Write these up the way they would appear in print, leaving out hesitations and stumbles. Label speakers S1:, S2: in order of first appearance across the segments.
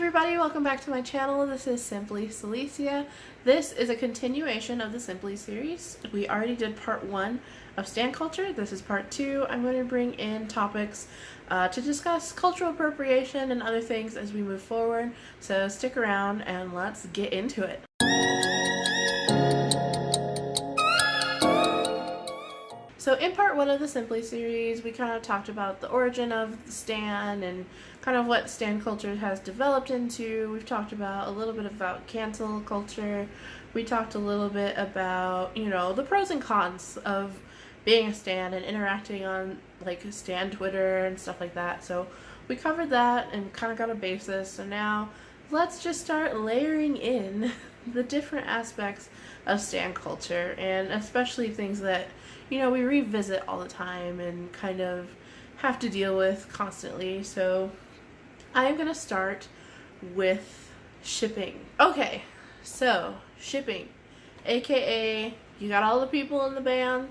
S1: everybody, welcome back to my channel. This is Simply Selicia. This is a continuation of the Simply series. We already did part 1 of stan culture. This is part 2. I'm going to bring in topics to discuss cultural appropriation and other things as we move forward. So stick around and let's get into it. So in part 1 of the Simply series, we kind of talked about the origin of stan and kind of what stan culture has developed into. We've talked about a little bit about cancel culture. We talked a little bit about, the pros and cons of being a stan and interacting on like stan Twitter and stuff like that. So we covered that and kind of got a basis. So now let's just start layering in the different aspects of stan culture, and especially things that we revisit all the time and kind of have to deal with constantly. So I'm going to start with shipping. Okay, so shipping, aka you got all the people in the band,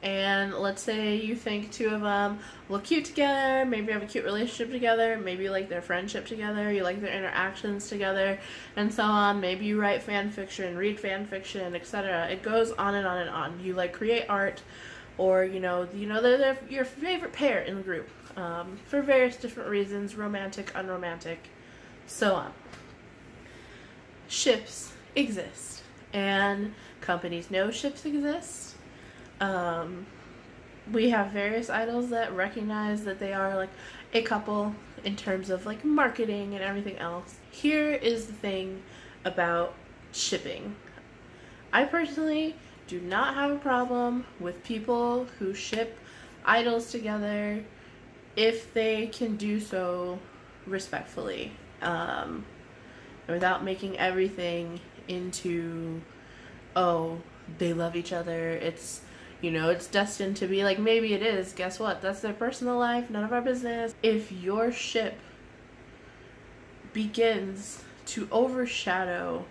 S1: and let's say you think two of them look cute together, maybe have a cute relationship together, maybe you like their friendship together, you like their interactions together, and so on. Maybe you write fan fiction, read fan fiction, etc. It goes on and on and on. You create art, or they're your favorite pair in the group for various different reasons, romantic, unromantic, so on. Ships exist, and companies know ships exist. We have various idols that recognize that they are a couple in terms of marketing and everything else. Here is the thing about shipping. I personally do not have a problem with people who ship idols together if they can do so respectfully, without making everything into, oh, they love each other, it's it's destined to be maybe it is. Guess what? That's their personal life, none of our business. If your ship begins to overshadow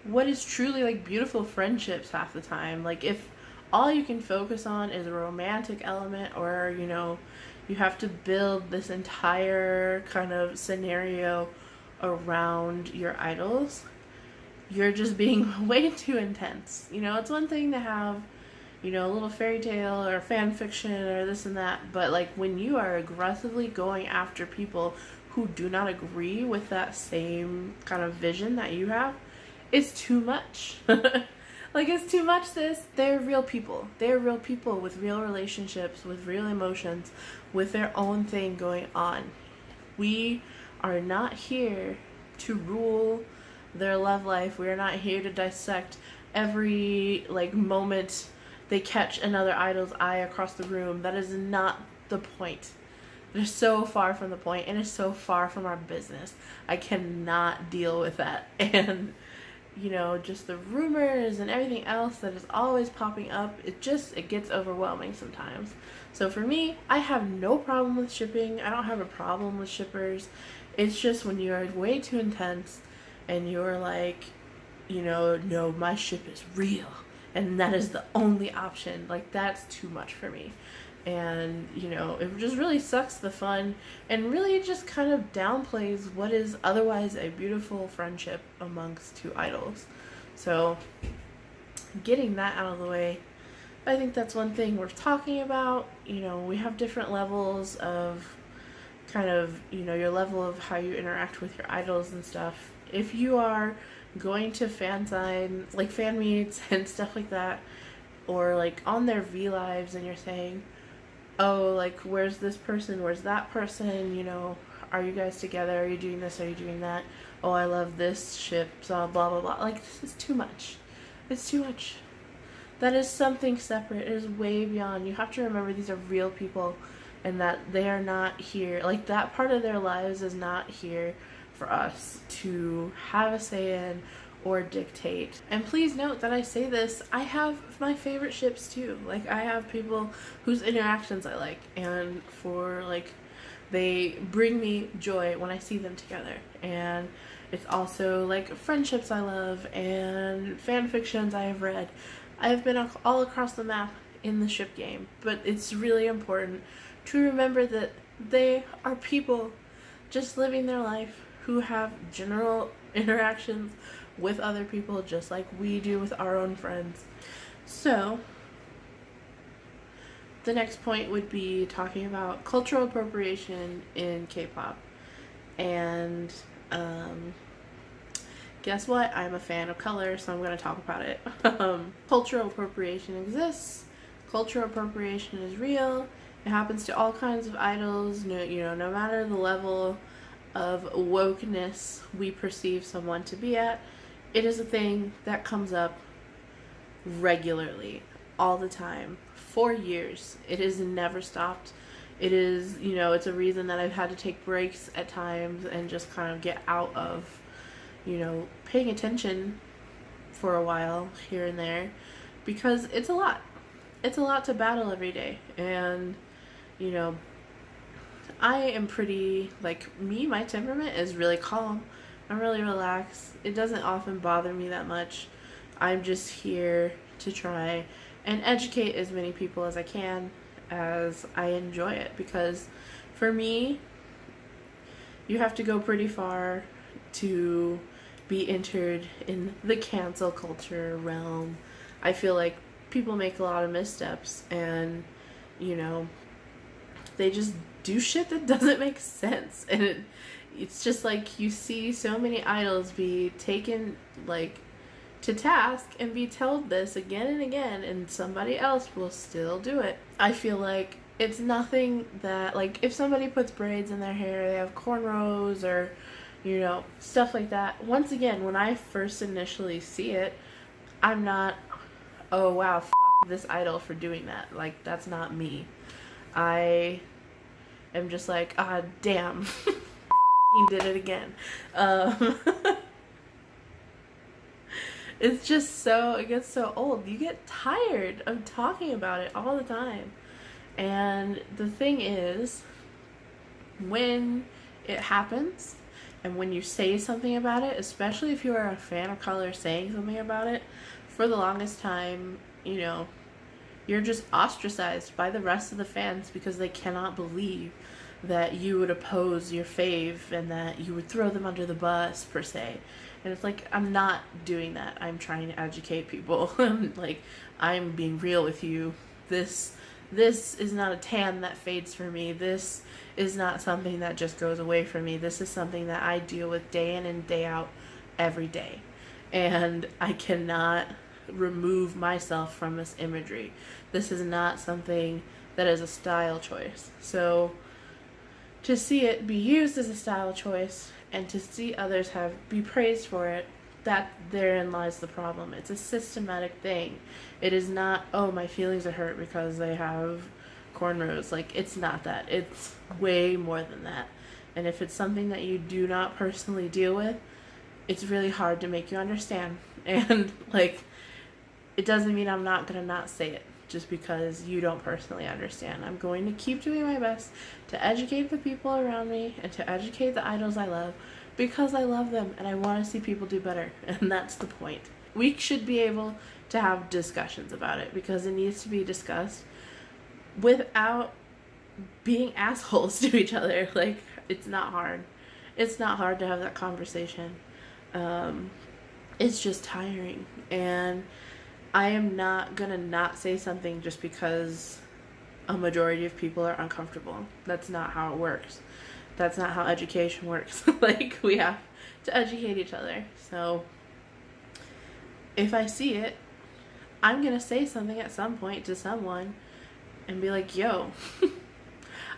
S1: what is truly beautiful friendships half the time, if all you can focus on is a romantic element, or you have to build this entire kind of scenario around your idols, you're just being way too intense. It's one thing to have a little fairy tale or fan fiction or this and that, but when you are aggressively going after people who do not agree with that same kind of vision that you have, it's too much. It's too much. They're real people. They're real people with real relationships, with real emotions, with their own thing going on. We are not here to rule their love life. We are not here to dissect every moment they catch another idol's eye across the room. That is not the point. It is so far from the point, and it's so far from our business. I cannot deal with that. And just the rumors and everything else that is always popping up, it gets overwhelming sometimes. So for me, I have no problem with shipping. I don't have a problem with shippers. It's just when you're way too intense and you're no, my ship is real and that is the only option, that's too much for me. And it just really sucks the fun, and really just kind of downplays what is otherwise a beautiful friendship amongst two idols. So getting that out of the way, I think that's one thing worth talking about. We have different levels of kind of your level of how you interact with your idols and stuff. If you are going to fan signs, fan meets and stuff like that, or on their V lives, and you're saying, oh, where's this person, where's that person, are you guys together, are you doing this, are you doing that, oh, I love this ship, so blah blah blah, this is too much. It's too much. That is something separate. It is way beyond. You have to remember these are real people, and that they are not here, that part of their lives is not here for us to have a say in or dictate. And please note that I say this, I have my favorite ships too. I have people whose interactions I like, and they bring me joy when I see them together. And it's also friendships I love and fan fictions I have read. I have been all across the map in the ship game, but it's really important to remember that they are people just living their life, who have general interactions with other people just like we do with our own friends. So, the next point would be talking about cultural appropriation in K-pop. And guess what? I'm a fan of color, so I'm going to talk about it. Cultural appropriation exists. Cultural appropriation is real. It happens to all kinds of idols. No matter the level of wokeness we perceive someone to be at, it is a thing that comes up regularly, all the time, for years. It has never stopped. It is, it's a reason that I've had to take breaks at times and just kind of get out of, paying attention for a while here and there, because it's a lot. It's a lot to battle every day. And, I am pretty, my temperament is really calm. I'm really relaxed. It doesn't often bother me that much. I'm just here to try and educate as many people as I can, as I enjoy it. Because for me, you have to go pretty far to be entered in the cancel culture realm. I feel like people make a lot of missteps, and they just do shit that doesn't make sense. And it's just like you see so many idols be taken to task and be told this again and again, and somebody else will still do it. I feel like it's nothing that, if somebody puts braids in their hair, they have cornrows or stuff like that. Once again, when I first initially see it, I'm not, oh wow, this idol for doing that. That's not me. I am just like, ah, damn, he did it again. It's just it gets so old. You get tired of talking about it all the time. And the thing is, when it happens, and when you say something about it, especially if you are a fan of color saying something about it, for the longest time, you're just ostracized by the rest of the fans because they cannot believe that you would oppose your fave and that you would throw them under the bus, per se. And it's like, I'm not doing that. I'm trying to educate people. I'm being real with you. This is not a tan that fades for me. This is not something that just goes away from me. This is something that I deal with day in and day out every day. And I cannot remove myself from this imagery. This is not something that is a style choice. So to see it be used as a style choice and to see others be praised for it, that therein lies the problem. It's a systematic thing. It is not, oh, my feelings are hurt because they have cornrows. It's not that. It's way more than that. And if it's something that you do not personally deal with, it's really hard to make you understand. And it doesn't mean I'm not gonna not say it just because you don't personally understand. I'm going to keep doing my best to educate the people around me and to educate the idols I love, because I love them and I want to see people do better. And that's the point. We should be able to have discussions about it, because it needs to be discussed without being assholes to each other. It's not hard. It's not hard to have that conversation. It's just tiring. And I am not gonna not say something just because a majority of people are uncomfortable. That's not how it works. That's not how education works. We have to educate each other. So if I see it, I'm gonna say something at some point to someone and be like, yo,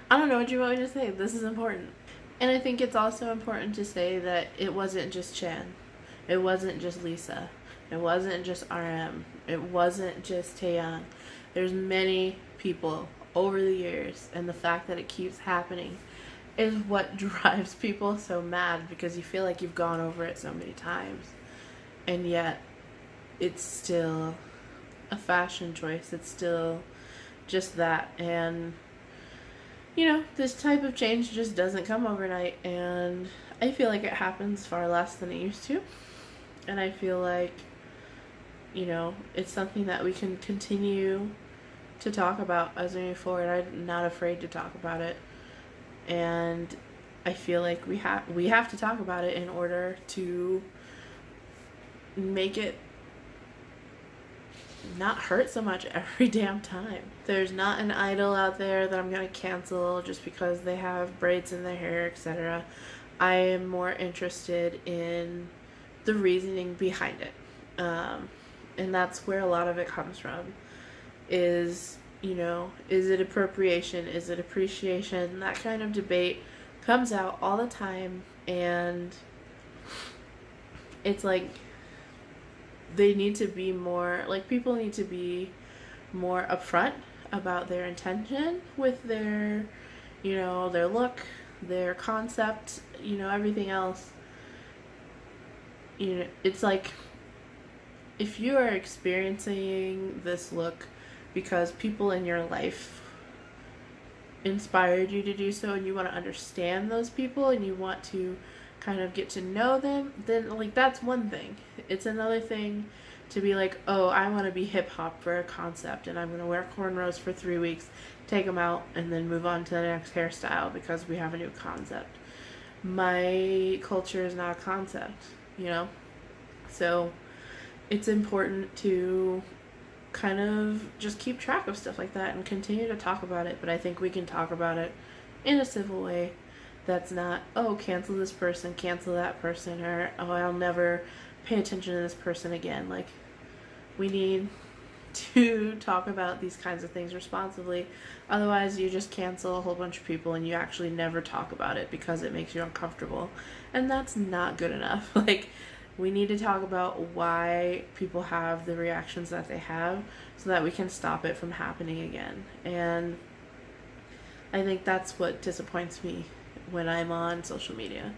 S1: I don't know what you want me to say. This is important. And I think it's also important to say that it wasn't just Chan. It wasn't just Lisa. It wasn't just RM. It wasn't just Taeyang. There's many people over the years, and the fact that it keeps happening is what drives people so mad, because you feel like you've gone over it so many times, and yet it's still a fashion choice. It's still just that. And this type of change just doesn't come overnight, and I feel like it happens far less than it used to. And I feel like it's something that we can continue to talk about as we move forward. I'm not afraid to talk about it. And I feel like we have to talk about it in order to make it not hurt so much every damn time. There's not an idol out there that I'm gonna cancel just because they have braids in their hair, etc. I am more interested in the reasoning behind it. And that's where a lot of it comes from. Is, you know, is it appropriation? Is it appreciation? That kind of debate comes out all the time, and it's like they need to be more, like, people need to be more upfront about their intention with their, you know, their look, their concept, you know, everything else. You know, it's like, if you are experiencing this look because people in your life inspired you to do so, and you want to understand those people and you want to kind of get to know them, then like that's one thing. It's another thing to be like, oh, I want to be hip hop for a concept and I'm going to wear cornrows for 3 weeks, take them out, and then move on to the next hairstyle because we have a new concept. My culture is not a concept, you know? So it's important to kind of just keep track of stuff like that and continue to talk about it, but I think we can talk about it in a civil way that's not, oh, cancel this person, cancel that person, or, oh, I'll never pay attention to this person again. Like, we need to talk about these kinds of things responsibly. Otherwise, you just cancel a whole bunch of people and you actually never talk about it because it makes you uncomfortable. And that's not good enough. Like, we need to talk about why people have the reactions that they have so that we can stop it from happening again. And I think that's what disappoints me when I'm on social media,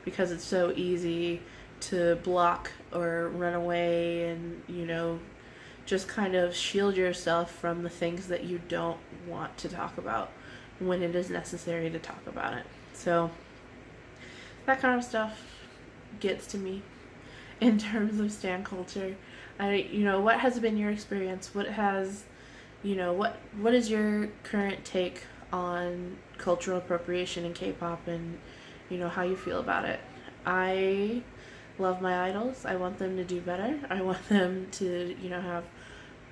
S1: because it's so easy to block or run away and, you know, just kind of shield yourself from the things that you don't want to talk about when it is necessary to talk about it. So that kind of stuff gets to me in terms of stan culture. You know, what has been your experience? What has, you know, what is your current take on cultural appropriation in K-pop, and, you know, how you feel about it? I love my idols. I want them to do better. I want them to, you know, have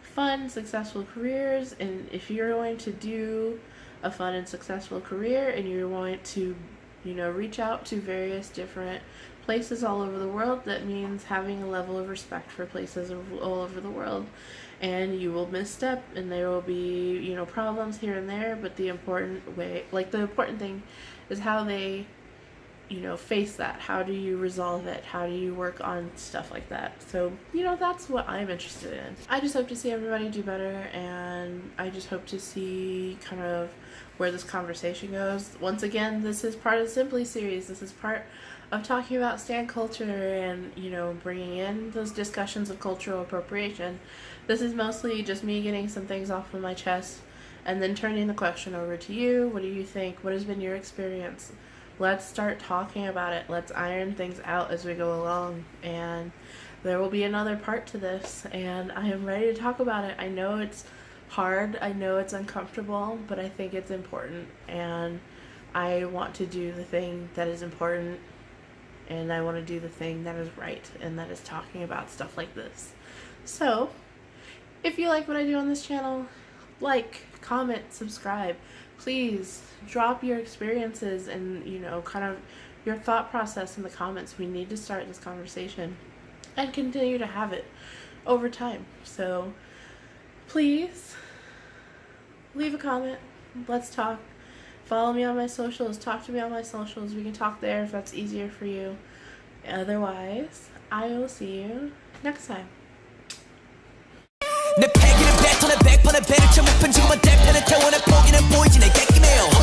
S1: fun, successful careers. And if you're going to do a fun and successful career and you're going to, you know, reach out to various different places all over the world, that means having a level of respect for places all over the world. And you will misstep and there will be, you know, problems here and there, but the important thing is how they, you know, face that. How do you resolve it? How do you work on stuff like that? So, you know, that's what I'm interested in. I just hope to see everybody do better, and I just hope to see kind of where this conversation goes. Once again, this is part of the Simply series. This is part of talking about stan culture and, you know, bringing in those discussions of cultural appropriation. This is mostly just me getting some things off of my chest and then turning the question over to you. What do you think? What has been your experience? Let's start talking about it. Let's iron things out as we go along. And there will be another part to this, and I am ready to talk about it. I know it's hard. I know it's uncomfortable, but I think it's important. And I want to do the thing that is important, and I want to do the thing that is right, and that is talking about stuff like this. So, if you like what I do on this channel, like, comment, subscribe. Please drop your experiences and, you know, kind of your thought process in the comments. We need to start this conversation and continue to have it over time. So please leave a comment. Let's talk. Follow me on my socials. Talk to me on my socials. We can talk there if that's easier for you. Otherwise, I will see you next time.
S2: 내 패기는 뱉어내 100번의 배를 채 목편 지금은 대편에 태워내 포기는 보이지 내 객기네요